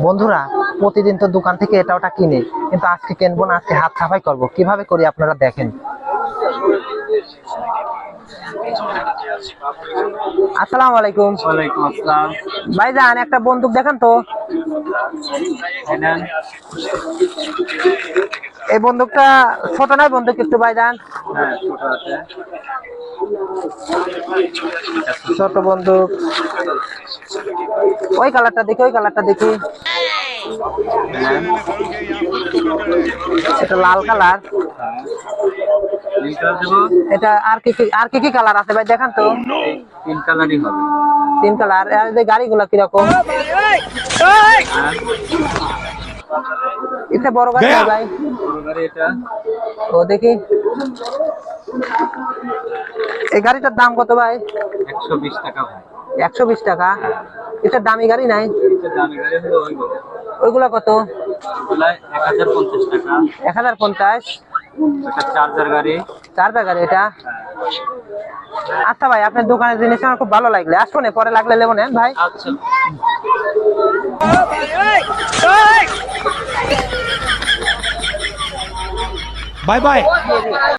বন্ধুরা, প্রতিদিন তো দোকান থেকে এটা ওটা কিনে, কিন্তু আজকে কিনবো না, আজকে হাত সাফাই করব। কিভাবে করি আপনারা দেখেন। আসসালামু আলাইকুম। ওয়ালাইকুম আসসালাম। ভাইজান, একটা বন্দুক দেখান তো। নেন। এই বন্দুকটা ছোট নয় বন্দুক একটু ভাইজান? হ্যাঁ, ছোট আছে। ছোট বন্দুক। ওই কালারটা দেখি, ওই কালারটা দেখি। নেন। এটা লাল কালার। হ্যাঁ। তিন কালার দেবো। এটা আর কি কি কালার আছে ভাই দেখান তো। এই তিন কালারই হবে। তিন কালার। আর এই গাড়িগুলো কিরকম? হ্যাঁ, এটা বড় গাড়ি না ভাই? বড় গাড়ি এটা। ও দেখি। এই গাড়িটার দাম কত ভাই? 120 টাকা ভাই। 120 টাকা। এটা দামি গাড়ি নাই? এটা দামি গাড়ি হলো ওইগুলো। ওইগুলা কত? ওগুলা 1050 টাকা। 1050। এটা চার্জার গাড়ি। চার্জার গাড়ি এটা? আচ্ছা ভাই, আপনার দোকানের জিনিস আমার খুব ভালো লাগলে আসবো না, পরে লাগলে নেবো নেন ভাই। আচ্ছা। Bye bye.